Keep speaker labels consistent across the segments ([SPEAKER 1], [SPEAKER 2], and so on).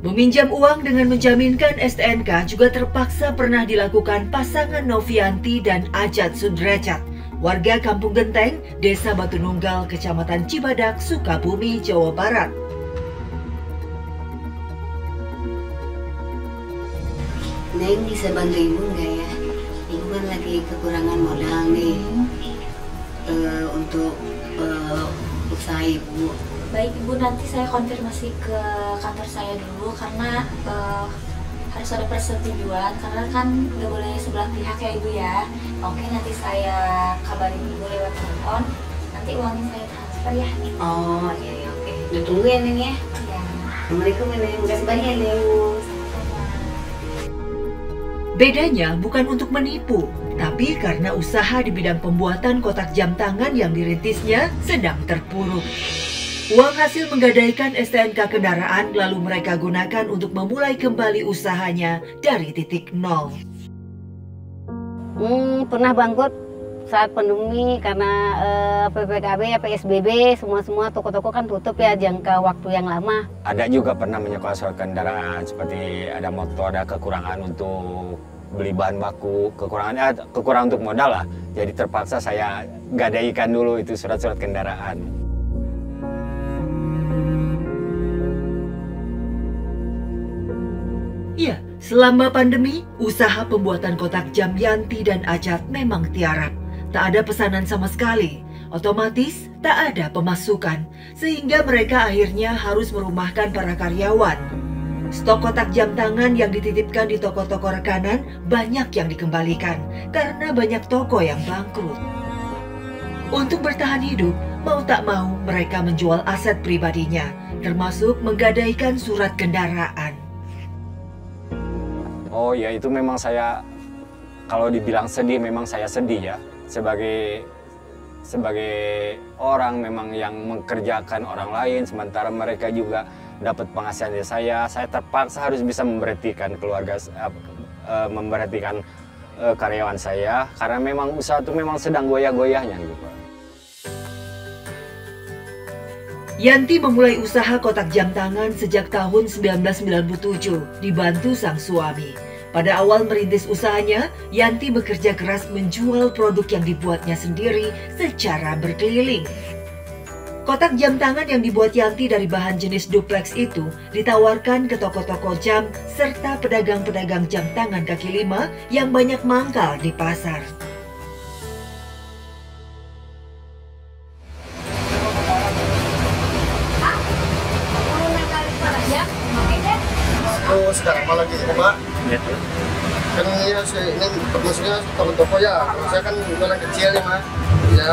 [SPEAKER 1] Meminjam uang dengan menjaminkan STNK juga terpaksa pernah dilakukan pasangan Novianti dan Ajat Sudrajat, warga Kampung Genteng, Desa Batu Nunggal, Kecamatan Cibadak, Sukabumi, Jawa Barat.
[SPEAKER 2] Neng bisa bantu ibu nggak ya? Ibu kan lagi kekurangan modal nih untuk usaha ibu.
[SPEAKER 3] Baik Ibu, nanti saya konfirmasi ke kantor saya dulu karena harus ada persetujuan karena kan nggak boleh sebelah pihak ya Ibu ya. Oke, nanti saya kabarin Ibu lewat telepon. Nanti uangnya saya transfer ya.
[SPEAKER 2] Oh iya, oke. Ditunggu ya Neng ya.
[SPEAKER 3] Iya.
[SPEAKER 2] Assalamualaikum Neng, makasih banyak Neng.
[SPEAKER 1] Bedanya bukan untuk menipu, tapi karena usaha di bidang pembuatan kotak jam tangan yang dirintisnya sedang terpuruk. Uang hasil menggadaikan STNK kendaraan lalu mereka gunakan untuk memulai kembali usahanya dari titik nol.
[SPEAKER 2] Pernah bangkrut saat pandemi karena PPKB, PSBB, semua toko-toko kan tutup ya jangka waktu yang lama.
[SPEAKER 4] Ada juga pernah menyekolahkan kendaraan seperti ada motor, ada kekurangan untuk beli bahan baku, kekurangan untuk modal lah. Jadi terpaksa saya gadaikan dulu itu surat-surat kendaraan.
[SPEAKER 1] Ya, selama pandemi, usaha pembuatan kotak jam Yanti dan Ajat memang tiarap. Tak ada pesanan sama sekali, otomatis tak ada pemasukan, sehingga mereka akhirnya harus merumahkan para karyawan. Stok kotak jam tangan yang dititipkan di toko-toko rekanan banyak yang dikembalikan, karena banyak toko yang bangkrut. Untuk bertahan hidup, mau tak mau mereka menjual aset pribadinya, termasuk menggadaikan surat kendaraan.
[SPEAKER 4] Oh ya, itu memang saya, kalau dibilang sedih, memang saya sedih ya. Sebagai orang memang yang mengerjakan orang lain, sementara mereka juga dapat penghasilan dari saya terpaksa harus bisa memberhentikan karyawan saya, karena memang usaha itu memang sedang goyah-goyahnya gitu.
[SPEAKER 1] Yanti memulai usaha kotak jam tangan sejak tahun 1997, dibantu sang suami. Pada awal merintis usahanya, Yanti bekerja keras menjual produk yang dibuatnya sendiri secara berkeliling. Kotak jam tangan yang dibuat Yanti dari bahan jenis duplex itu ditawarkan ke toko-toko jam serta pedagang-pedagang jam tangan kaki lima yang banyak mangkal di pasar.
[SPEAKER 5] Sekarang malah gitu Pak.
[SPEAKER 4] Ya.
[SPEAKER 5] Kan ya ini maksudnya toko-toko ya. Saya kan jualan kecil ya Mas. Ya.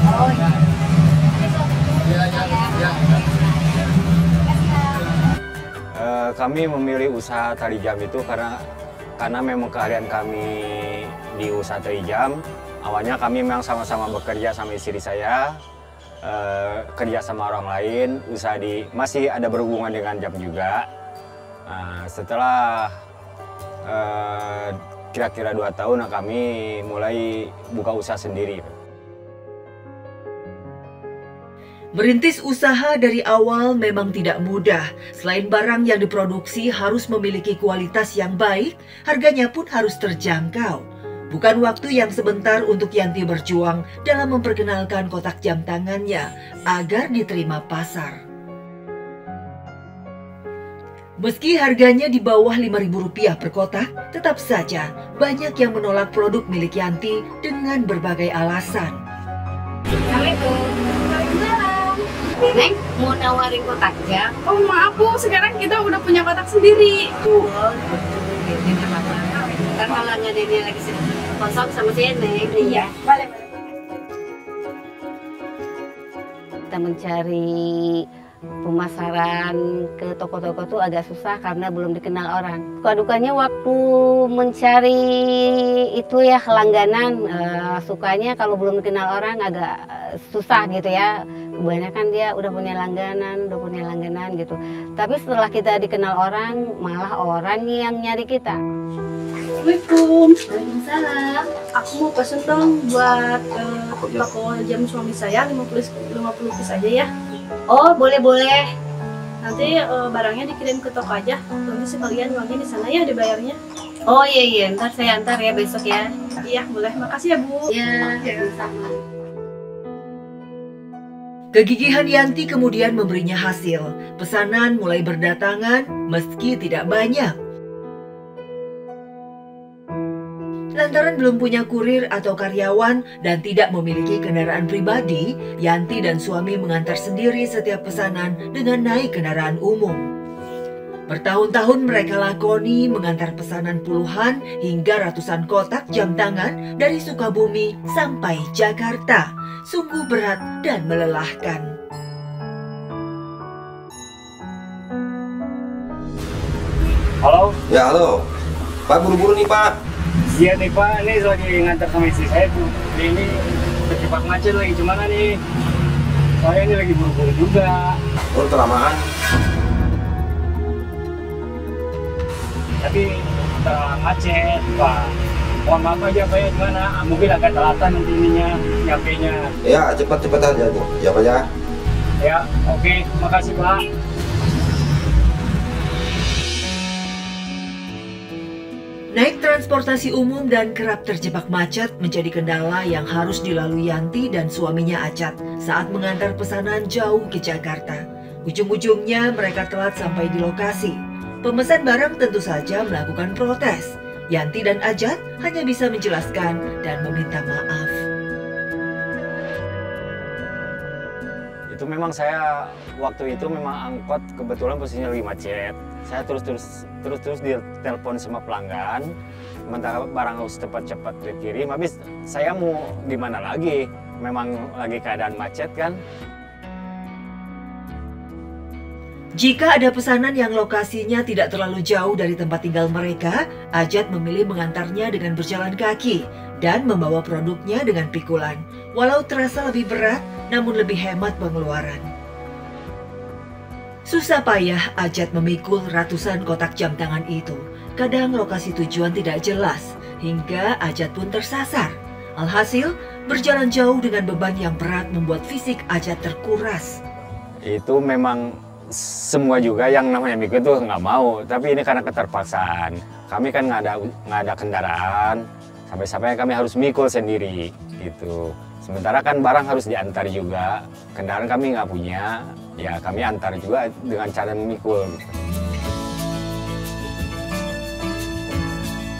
[SPEAKER 3] Oh iya.
[SPEAKER 5] Ya.
[SPEAKER 4] Kami memilih usaha tali jam itu karena memang keahlian kami di usaha tali jam. Awalnya kami memang sama-sama bekerja sama istri saya, kerja sama orang lain, masih ada berhubungan dengan jam juga. Setelah kira-kira 2 tahun kami mulai buka usaha sendiri.
[SPEAKER 1] Merintis usaha dari awal memang tidak mudah. Selain barang yang diproduksi harus memiliki kualitas yang baik, harganya pun harus terjangkau. Bukan waktu yang sebentar untuk Yanti berjuang dalam memperkenalkan kotak jam tangannya agar diterima pasar. Meski harganya di bawah Rp5.000 per kotak, tetap saja banyak yang menolak produk milik Yanti dengan berbagai alasan.
[SPEAKER 2] Assalamualaikum. Neng, mau nawarin kotak jam?
[SPEAKER 6] Oh maaf Bu, sekarang kita udah punya kotak sendiri.
[SPEAKER 2] Oh, betul. Ntar kalau nggak ada dia lagi kosong sama saya Neng.
[SPEAKER 6] Iya, boleh.
[SPEAKER 2] Kita mencari pemasaran ke toko-toko tuh agak susah karena belum dikenal orang. Dukanya waktu mencari itu ya langganan, sukanya kalau belum dikenal orang agak susah gitu ya. Kebanyakan dia udah punya langganan gitu. Tapi setelah kita dikenal orang, malah orang yang nyari kita.
[SPEAKER 6] Assalamualaikum.
[SPEAKER 2] Waalaikumsalam.
[SPEAKER 6] Aku mau pesen dong buat toko jam suami saya 50 piece aja ya.
[SPEAKER 2] Oh boleh.
[SPEAKER 6] Nanti barangnya dikirim ke toko aja. Nanti sekalian uangnya di sana ya dibayarnya.
[SPEAKER 2] Oh iya, ntar saya antar ya besok ya.
[SPEAKER 6] Iya, boleh. Makasih ya, Bu.
[SPEAKER 2] Iya, sama.
[SPEAKER 1] Kegigihan Yanti kemudian memberinya hasil. Pesanan mulai berdatangan meski tidak banyak. Lantaran belum punya kurir atau karyawan dan tidak memiliki kendaraan pribadi, Yanti dan suami mengantar sendiri setiap pesanan dengan naik kendaraan umum. Bertahun-tahun mereka lakoni mengantar pesanan puluhan hingga ratusan kotak jam tangan dari Sukabumi sampai Jakarta. Sungguh berat dan melelahkan.
[SPEAKER 4] Halo?
[SPEAKER 5] Ya halo, Pak buru-buru nih Pak.
[SPEAKER 4] Iya nih Pak, ini lagi ngantar sama istri saya tuh. Ini terjebak macet lagi, gimana nih? Saya ini lagi buru-buru juga.
[SPEAKER 5] Oh kelamaan.
[SPEAKER 4] Tapi macet Pak. Mohon maaf aja Pak ya, gimana? Mungkin agak telatan nanti ininya, nyampenya.
[SPEAKER 5] Ya cepat-cepat aja Bu. Ya Pak ya.
[SPEAKER 4] Ya, oke. Makasih Pak.
[SPEAKER 1] Naik transportasi umum dan kerap terjebak macet menjadi kendala yang harus dilalui Yanti dan suaminya Ajat saat mengantar pesanan jauh ke Jakarta. Ujung-ujungnya mereka telat sampai di lokasi. Pemesan barang tentu saja melakukan protes. Yanti dan Ajat hanya bisa menjelaskan dan meminta maaf.
[SPEAKER 4] Itu memang saya waktu itu memang angkot kebetulan posisinya lagi macet. Saya terus ditelepon sama pelanggan, sementara barang harus cepat-cepat dikirim. Habis saya mau gimana lagi? Memang lagi keadaan macet kan?
[SPEAKER 1] Jika ada pesanan yang lokasinya tidak terlalu jauh dari tempat tinggal mereka, Ajat memilih mengantarnya dengan berjalan kaki dan membawa produknya dengan pikulan. Walau terasa lebih berat, namun lebih hemat pengeluaran. Susah payah Ajat memikul ratusan kotak jam tangan itu. Kadang lokasi tujuan tidak jelas, hingga Ajat pun tersasar. Alhasil, berjalan jauh dengan beban yang berat membuat fisik Ajat terkuras.
[SPEAKER 4] Itu memang semua juga yang namanya mikul itu nggak mau. Tapi ini karena keterpaksaan. Kami kan nggak ada kendaraan. Sampai-sampai kami harus mikul sendiri gitu. Sementara kan barang harus diantar juga. Kendaraan kami nggak punya. Ya kami antar juga dengan cara memikul.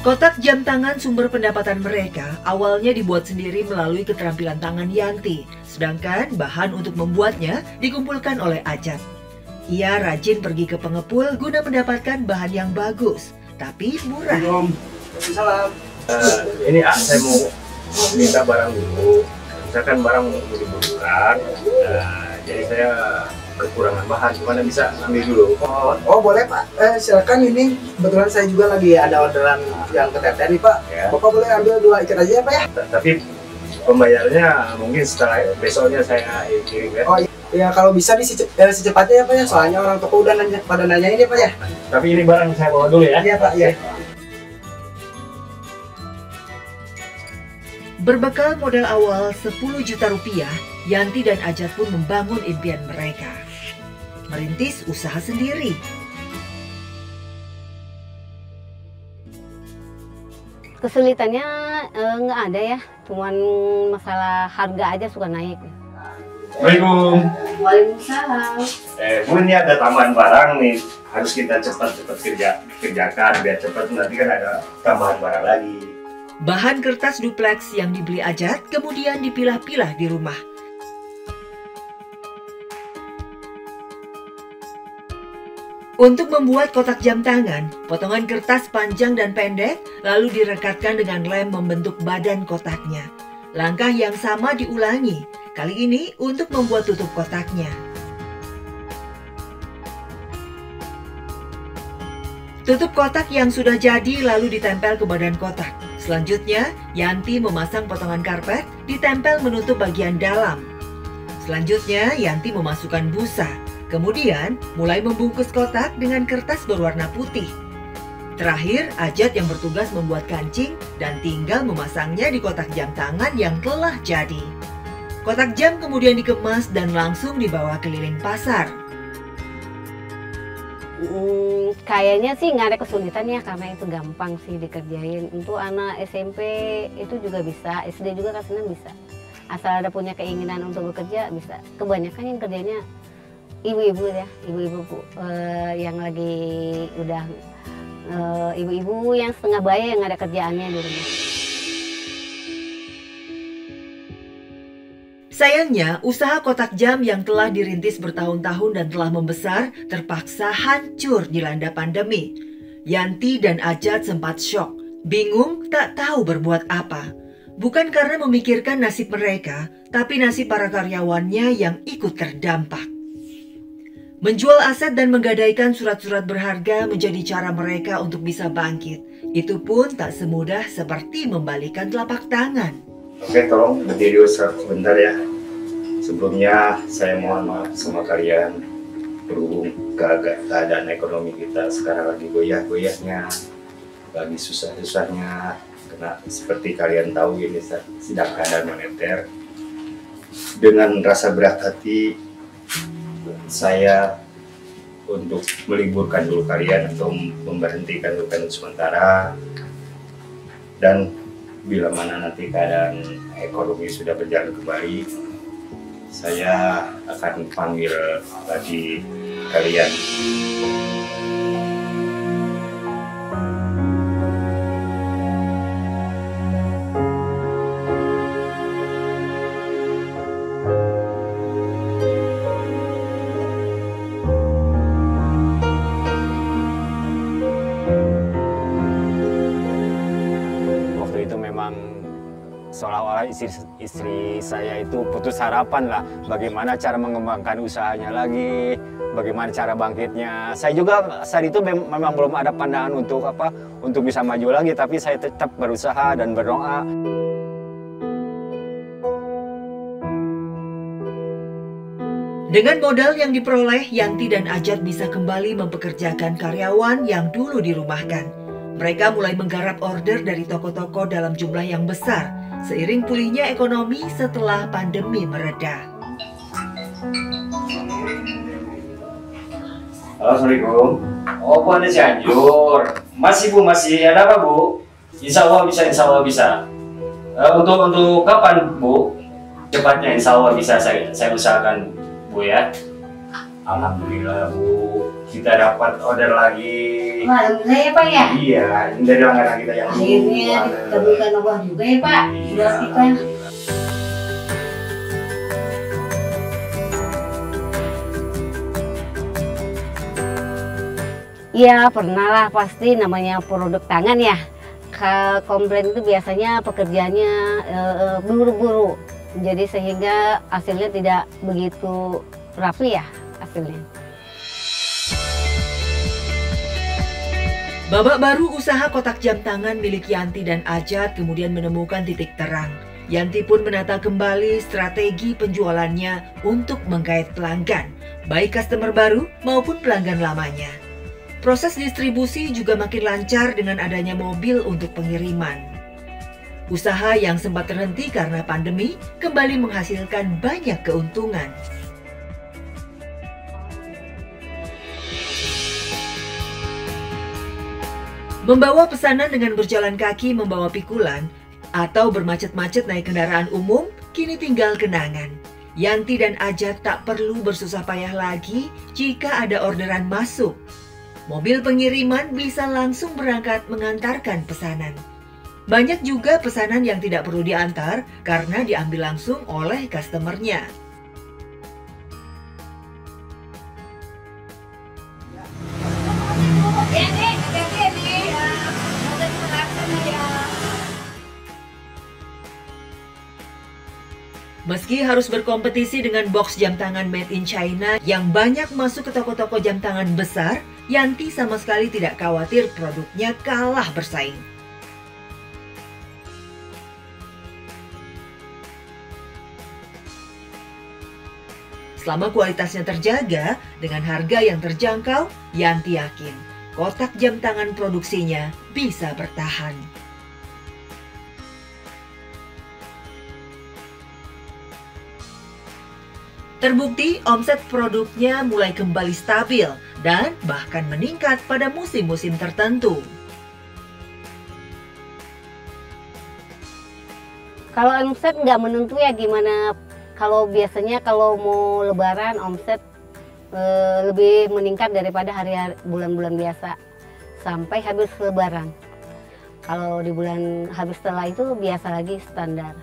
[SPEAKER 1] Kotak jam tangan sumber pendapatan mereka awalnya dibuat sendiri melalui keterampilan tangan Yanti, sedangkan bahan untuk membuatnya dikumpulkan oleh Ajat. Ia rajin pergi ke pengepul guna mendapatkan bahan yang bagus, tapi murah.
[SPEAKER 5] Salam.
[SPEAKER 4] Ini saya mau minta barang dulu. Misalkan barang buru-buruan, jadi saya kekurangan bahan, gimana bisa ambil dulu?
[SPEAKER 7] Oh boleh Pak, silakan ini kebetulan saya juga lagi ada orderan yang keteter nih Pak.
[SPEAKER 4] Ya.
[SPEAKER 7] Bapak boleh ambil 2 ikat aja ya Pak ya?
[SPEAKER 4] Tapi pembayarannya mungkin setelah besoknya saya kirim ya.
[SPEAKER 7] Oh iya, kalau bisa secepatnya ya Pak ya, soalnya orang toko udah pada nanya ini Pak ya.
[SPEAKER 4] Tapi ini barang saya bawa dulu ya.
[SPEAKER 7] Iya Pak, iya.
[SPEAKER 1] Berbekal modal awal 10 juta rupiah, Yanti dan Ajat pun membangun impian mereka. Merintis usaha sendiri.
[SPEAKER 2] Kesulitannya nggak ada ya, cuman masalah harga aja suka naik.
[SPEAKER 4] Assalamualaikum.
[SPEAKER 2] Waalaikumsalam.
[SPEAKER 4] Bu, ini ada tambahan barang nih, harus kita cepat kerjakan biar cepat, nanti kan ada tambahan barang lagi.
[SPEAKER 1] Bahan kertas duplex yang dibeli Ajat kemudian dipilah-pilah di rumah. Untuk membuat kotak jam tangan, potongan kertas panjang dan pendek lalu direkatkan dengan lem membentuk badan kotaknya. Langkah yang sama diulangi, kali ini untuk membuat tutup kotaknya. Tutup kotak yang sudah jadi lalu ditempel ke badan kotak. Selanjutnya, Yanti memasang potongan karpet ditempel menutup bagian dalam. Selanjutnya, Yanti memasukkan busa. Kemudian, mulai membungkus kotak dengan kertas berwarna putih. Terakhir, Ajat yang bertugas membuat kancing dan tinggal memasangnya di kotak jam tangan yang telah jadi. Kotak jam kemudian dikemas dan langsung dibawa keliling pasar.
[SPEAKER 2] Kayaknya sih nggak ada kesulitan ya, karena itu gampang sih dikerjain. Untuk anak SMP itu juga bisa, SD juga katanya bisa. Asal ada punya keinginan untuk bekerja bisa. Kebanyakan yang kerjanya ibu-ibu ya, ibu-ibu yang lagi udah ibu-ibu yang setengah baya yang ada kerjaannya di rumah.
[SPEAKER 1] Sayangnya, usaha kotak jam yang telah dirintis bertahun-tahun dan telah membesar terpaksa hancur dilanda pandemi. Yanti dan Ajat sempat syok, bingung tak tahu berbuat apa. Bukan karena memikirkan nasib mereka, tapi nasib para karyawannya yang ikut terdampak. Menjual aset dan menggadaikan surat-surat berharga menjadi cara mereka untuk bisa bangkit. Itu pun tak semudah seperti membalikan telapak tangan.
[SPEAKER 4] Oke, tolong berdiri sebentar ya. Sebelumnya saya mohon maaf sama kalian, berhubung keadaan ekonomi kita sekarang lagi goyah-goyahnya, lagi susah-susahnya, karena seperti kalian tahu ini sedang keadaan moneter. Dengan rasa berat hati saya untuk meliburkan dulu kalian atau memberhentikan dulu kalian sementara, dan bila mana nanti keadaan ekonomi sudah berjalan kembali, saya akan panggil lagi kalian. Waktu itu memang seolah-olah istri saya itu putus harapan lah, bagaimana cara mengembangkan usahanya lagi, bagaimana cara bangkitnya. Saya juga saat itu memang belum ada pandangan untuk bisa maju lagi, tapi saya tetap berusaha dan berdoa.
[SPEAKER 1] Dengan modal yang diperoleh, Yanti dan Ajat bisa kembali mempekerjakan karyawan yang dulu dirumahkan. Mereka mulai menggarap order dari toko-toko dalam jumlah yang besar, seiring pulihnya ekonomi setelah pandemi mereda.
[SPEAKER 4] Halo, Assalamualaikum. Oh, Bu, Anda Cianjur. Masih, Bu, masih. Ada apa, Bu? Insya Allah bisa. Untuk kapan, Bu? Cepatnya, insya Allah bisa. Saya usahakan, Bu, ya. Alhamdulillah, Bu. Kita dapat order lagi.
[SPEAKER 2] Alhamdulillah ya Pak ya.
[SPEAKER 4] Iya, ini dari langganan kita yang
[SPEAKER 2] Akhirnya ditemukan Allah juga ya Pak. Buat kita. Iya pernah lah, pasti namanya produk tangan ya. Komplain itu biasanya pekerjaannya buru-buru. Jadi sehingga hasilnya tidak begitu rapi ya hasilnya.
[SPEAKER 1] Babak baru usaha kotak jam tangan milik Yanti dan Ajat kemudian menemukan titik terang. Yanti pun menata kembali strategi penjualannya untuk menggait pelanggan, baik customer baru maupun pelanggan lamanya. Proses distribusi juga makin lancar dengan adanya mobil untuk pengiriman. Usaha yang sempat terhenti karena pandemi kembali menghasilkan banyak keuntungan. Membawa pesanan dengan berjalan kaki membawa pikulan atau bermacet-macet naik kendaraan umum kini tinggal kenangan. Yanti dan Ajat tak perlu bersusah payah lagi jika ada orderan masuk. Mobil pengiriman bisa langsung berangkat mengantarkan pesanan. Banyak juga pesanan yang tidak perlu diantar karena diambil langsung oleh customernya. Meski harus berkompetisi dengan box jam tangan made in China yang banyak masuk ke toko-toko jam tangan besar, Yanti sama sekali tidak khawatir produknya kalah bersaing. Selama kualitasnya terjaga dengan harga yang terjangkau, Yanti yakin kotak jam tangan produksinya bisa bertahan. Terbukti omset produknya mulai kembali stabil dan bahkan meningkat pada musim-musim tertentu.
[SPEAKER 2] Kalau omset nggak menentu ya gimana. Kalau biasanya kalau mau lebaran omset lebih meningkat daripada hari-hari bulan-bulan biasa sampai habis lebaran. Kalau di bulan habis setelah itu biasa lagi standar.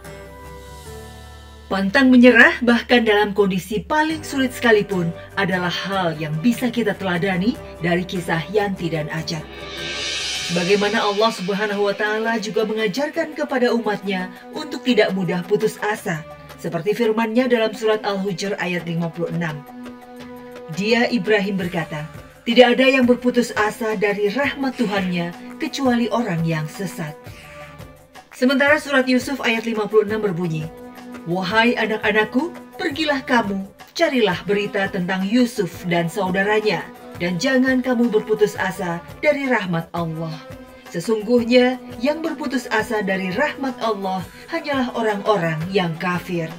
[SPEAKER 1] Pantang menyerah bahkan dalam kondisi paling sulit sekalipun adalah hal yang bisa kita teladani dari kisah Yanti dan Ajat. Bagaimana Allah Subhanahu wa Ta'ala juga mengajarkan kepada umatnya untuk tidak mudah putus asa, seperti firman-Nya dalam surat Al-Hujr ayat 56. Dia Ibrahim berkata, tidak ada yang berputus asa dari rahmat Tuhannya kecuali orang yang sesat. Sementara surat Yusuf ayat 56 berbunyi, wahai anak-anakku, pergilah kamu, carilah berita tentang Yusuf dan saudaranya, dan jangan kamu berputus asa dari rahmat Allah. Sesungguhnya yang berputus asa dari rahmat Allah hanyalah orang-orang yang kafir.